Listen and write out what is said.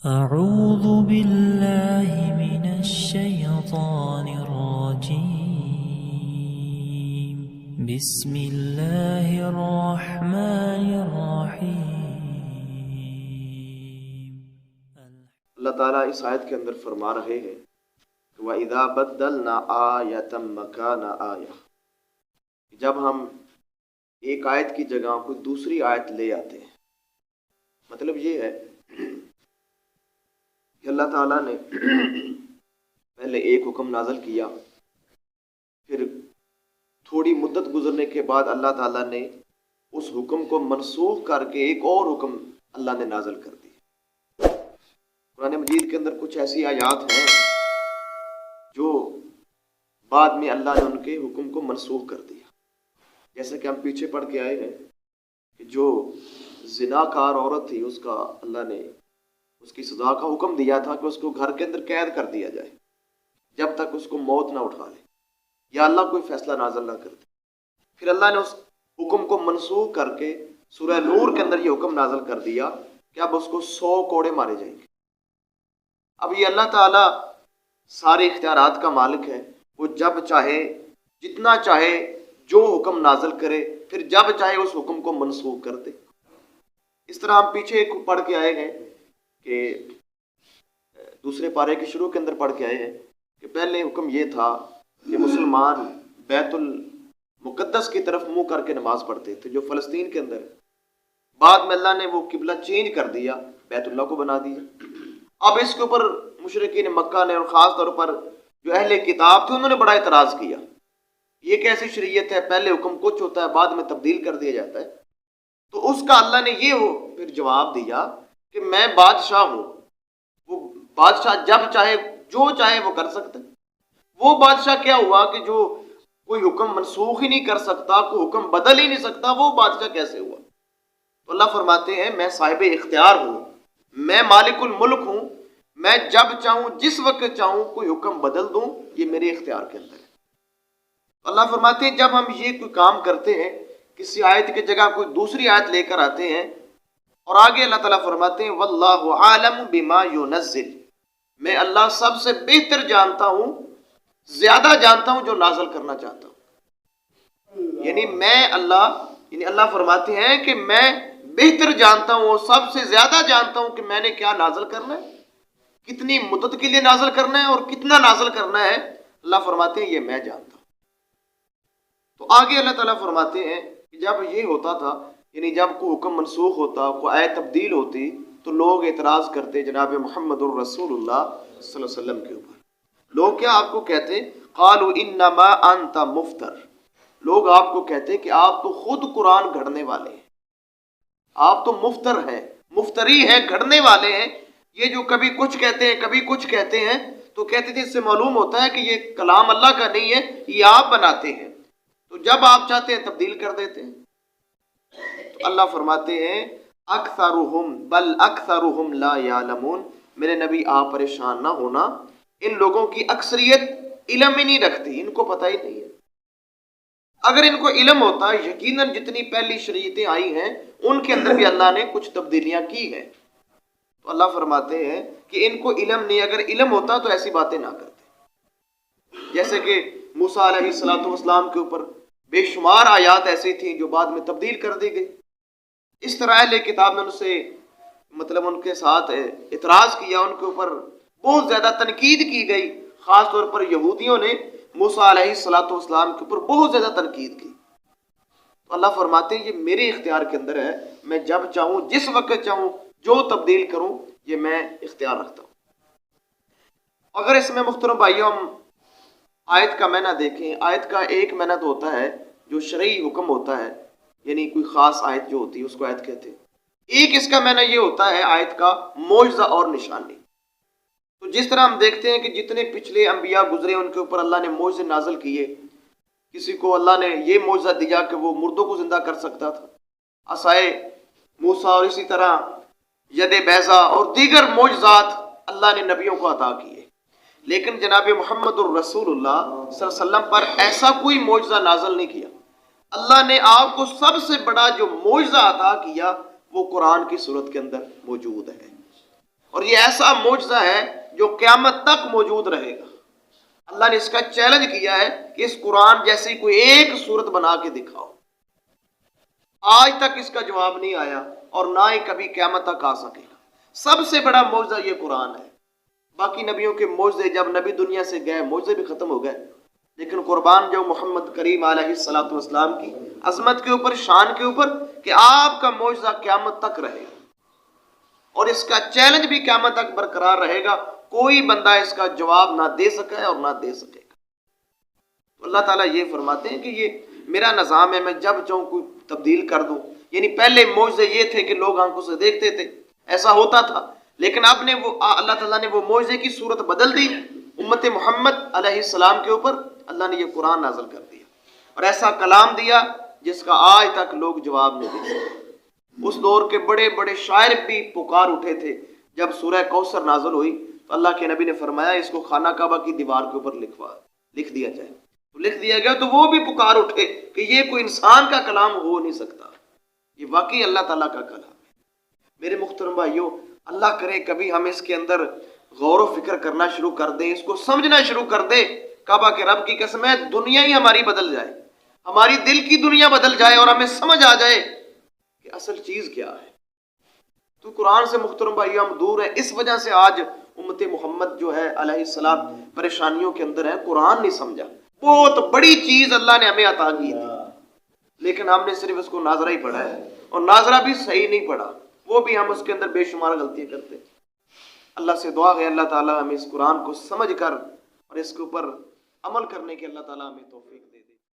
أعوذ بالله من الشيطان الرجيم بسم الله الرحمن الرحيم. اللہ تعالیٰ اس آیت کے اندر فرما رہے ہیں وَإِذَا بَدَّلْنَا آیَةً مَكَانَ آیَةٍ، جب ہم ایک آیت کی جگہ کوئی دوسری آیت لے آتے ہیں، مطلب یہ ہے کہ اللہ تعالیٰ نے پہلے ایک حکم نازل کیا، پھر تھوڑی مدت گزرنے کے بعد اللہ تعالیٰ نے اس حکم کو منسوخ کر کے ایک اور حکم اللہ نے نازل کر دیا۔ قرآن مجید کے اندر کچھ ایسی آیات ہیں جو بعد میں اللہ نے ان کے حکم کو منسوخ کر دیا، جیسا کہ ہم پیچھے پڑھ کے آئے ہیں کہ جو زناکار عورت تھی اس کا اللہ نے اس کی سزا کا حکم دیا تھا کہ اس کو گھر کے اندر قید کر دیا جائے جب تک اس کو موت نہ اٹھا لے یا اللہ کوئی فیصلہ نازل نہ کر دے۔ پھر اللہ نے اس حکم کو منسوخ کر کے سورہ نور کے اندر یہ حکم نازل کر دیا کہ اب اس کو 100 کوڑے مارے جائیں گے۔ اب یہ اللہ تعالیٰ سارے اختیارات کا مالک ہے، وہ جب چاہے جتنا چاہے جو حکم نازل کرے، پھر جب چاہے اس حکم کو منسوخ کر دے۔ اس طرح ہم پیچھے پڑھ کے آئے ہیں کہ دوسرے پارے کے شروع کے اندر پڑھ کے آئے ہیں کہ پہلے حکم یہ تھا کہ مسلمان بیت المقدس کی طرف منہ کر کے نماز پڑھتے تھے جو فلسطین کے اندر ہے۔ بعد میں اللہ نے وہ قبلہ چینج کر دیا، بیت اللہ کو بنا دیا۔ اب اس کے اوپر مشرکین مکہ نے اور خاص طور پر جو اہل کتاب تھے انہوں نے بڑا اعتراض کیا، یہ کیسی شریعت ہے، پہلے حکم کچھ ہوتا ہے بعد میں تبدیل کر دیا جاتا ہے۔ تو اس کا اللہ نے یہ پھر جواب دیا کہ میں بادشاہ ہوں، وہ بادشاہ جب چاہے جو چاہے وہ کر سکتا ہے۔ وہ بادشاہ کیا ہوا کہ جو کوئی حکم منسوخ ہی نہیں کر سکتا، کوئی حکم بدل ہی نہیں سکتا، وہ بادشاہ کیسے ہوا؟ تو اللہ فرماتے ہیں میں صاحب اختیار ہوں، میں مالک الملک ہوں، میں جب چاہوں جس وقت چاہوں کوئی حکم بدل دوں، یہ میرے اختیار کے اندر ہے۔ اللہ فرماتے ہیں جب ہم یہ کوئی کام کرتے ہیں، کسی آیت کی جگہ کوئی دوسری آیت لے کر آتے ہیں، اور آگے اللہ تعالیٰ فرماتے ہیں واللہ عالم بما ينزل، میں اللہ سب سے بہتر جانتا ہوں، زیادہ جانتا ہوں جو نازل کرنا چاہتا ہوں۔ یعنی اللہ فرماتے ہیں کہ میں بہتر جانتا ہوں اور سب سے زیادہ جانتا ہوں کہ میں نے کیا نازل کرنا ہے، کتنی مدت کے لیے نازل کرنا ہے اور کتنا نازل کرنا ہے، اللہ فرماتے ہیں یہ میں جانتا ہوں۔ تو آگے اللہ تعالیٰ فرماتے ہیں کہ جب یہ ہوتا تھا، یعنی جب کوئی حکم منسوخ ہوتا، کوئی آیت تبدیل ہوتی، تو لوگ اعتراض کرتے جناب محمد الرسول اللہ صلی اللہ علیہ وسلم کے اوپر۔ لوگ کیا آپ کو کہتے قالوا انما انت مفتر، لوگ آپ کو کہتے کہ آپ تو خود قرآن گھڑنے والے ہیں، آپ تو مفتر ہیں، مفتری ہیں، گھڑنے والے ہیں۔ یہ جو کبھی کچھ کہتے ہیں کبھی کچھ کہتے ہیں، تو کہتے تھے اس سے معلوم ہوتا ہے کہ یہ کلام اللہ کا نہیں ہے، یہ آپ بناتے ہیں، تو جب آپ چاہتے ہیں تبدیل کر دیتے ہیں۔ تو اللہ فرماتے ہیں اکثرہم بل اکثرہم لا یعلمون، میرے نبی آپ پریشان نہ ہونا، ان لوگوں کی اکثریت علم ہی نہیں رکھتی، ان کو پتہ ہی نہیں ہے۔ اگر ان کو علم ہوتا یقیناً جتنی پہلی شریعتیں آئی ہیں ان کے اندر بھی اللہ نے کچھ تبدیلیاں کی ہیں۔ تو اللہ فرماتے ہیں کہ ان کو علم نہیں، اگر علم ہوتا تو ایسی باتیں نہ کرتے۔ جیسے کہ موسیٰ علیہ السلام کے اوپر بے شمار آیات ایسی تھیں جو بعد میں تبدیل کر دی گئی۔ اس طرح اہل کتاب نے ان سے ان کے ساتھ اعتراض کیا، ان کے اوپر بہت زیادہ تنقید کی گئی، خاص طور پر یہودیوں نے موسیٰ علیہ السلام کے اوپر بہت زیادہ تنقید کی۔ تو اللہ فرماتے ہیں یہ میرے اختیار کے اندر ہے، میں جب چاہوں جس وقت چاہوں جو تبدیل کروں یہ میں اختیار رکھتا ہوں۔ اگر اس میں محترم بھائیوں ہم آیت کا معنی دیکھیں، آیت کا ایک معنی تو ہوتا ہے جو شرعی حکم ہوتا ہے، یعنی کوئی خاص آیت جو ہوتی ہے اس کو آیت کہتے ہیں۔ ایک اس کا معنی یہ ہوتا ہے آیت کا معجزہ اور نشانی۔ تو جس طرح ہم دیکھتے ہیں کہ جتنے پچھلے انبیاء گزرے ان کے اوپر اللہ نے معجزے نازل کیے، کسی کو اللہ نے یہ معجزہ دیا کہ وہ مردوں کو زندہ کر سکتا تھا، عصائے موسیٰ، اور اسی طرح ید بیضا اور دیگر معجزات اللہ نے نبیوں کو عطا کیے، لیکن جناب محمد الرسول اللہ صلی اللہ علیہ وسلم پر ایسا کوئی معجزہ نازل نہیں کیا۔ اللہ نے آپ کو سب سے بڑا جو معجزہ عطا کیا وہ قرآن کی صورت کے اندر موجود ہے، اور یہ ایسا معجزہ ہے جو قیامت تک موجود رہے گا۔ اللہ نے اس کا چیلنج کیا ہے کہ اس قرآن جیسی کوئی ایک صورت بنا کے دکھاؤ۔ آج تک اس کا جواب نہیں آیا اور نہ ہی کبھی قیامت تک آ سکے گا۔ سب سے بڑا معجزہ یہ قرآن ہے۔ باقی نبیوں کے معجزے جب نبی دنیا سے گئے معجزے بھی ختم ہو گئے، لیکن قربان جو محمد کریم علیہ الصلوۃ والسلام کی عظمت کے اوپر، شان کے اوپر، کہ آپ کا معجزہ قیامت تک رہے گا اور اس کا چیلنج بھی قیامت تک برقرار رہے گا۔ کوئی بندہ اس کا جواب نہ دے سکا ہے اور نہ دے سکے گا۔ تو اللہ تعالیٰ یہ فرماتے ہیں کہ یہ میرا نظام ہے، میں جب چاہوں کوئی تبدیل کر دوں۔ یعنی پہلے معجزے یہ تھے کہ لوگ آنکھوں سے دیکھتے تھے، ایسا ہوتا تھا، لیکن اب نے وہ اللہ تعالیٰ نے وہ معجزے کی صورت بدل دی امت محمد علیہ السلام کے اوپر۔ اللہ نے یہ قرآن نازل کر دیا اور ایسا کلام دیا جس کا آج تک لوگ جواب نہیں دے سکتے۔ اس دور کے بڑے بڑے شاعر بھی پکار اٹھے تھے جب سورہ کوثر نازل ہوئی تو اللہ کے نبی نے فرمایا اس کو خانہ کعبہ کی دیوار کے اوپر لکھ دیا جائے۔ تو لکھ دیا گیا تو وہ بھی پکار اٹھے کہ یہ کوئی انسان کا کلام ہو نہیں سکتا، یہ واقعی اللہ تعالیٰ کا کلام ہے۔ میرے محترم بھائیو، اللہ کرے کبھی ہم اس کے اندر غور و فکر کرنا شروع کر دیں، اس کو سمجھنا شروع کر دیں۔ کعبہ کے رب کی قسم ہے دنیا ہی ہماری بدل جائے، ہماری دل کی دنیا بدل جائے اور ہمیں سمجھ آ جائے کہ اصل چیز کیا ہے۔ تو قرآن سے محترم بھائیو ہم دور ہیں، اس وجہ سے آج امت محمد جو ہے علیہ السلام پریشانیوں کے اندر ہے۔ قرآن نہیں سمجھا، بہت بڑی چیز اللہ نے ہمیں عطا کی تھی، لیکن ہم نے صرف اس کو ناظرہ ہی پڑھا ہے اور ناظرہ بھی صحیح نہیں پڑھا، وہ بھی ہم اس کے اندر بے شمار غلطیاں کرتے ہیں۔ اللہ سے دعا ہے اللہ تعالیٰ ہمیں اس قرآن کو سمجھ کر اور اس کے اوپر عمل کرنے کے اللہ تعالیٰ ہمیں توفیق دے۔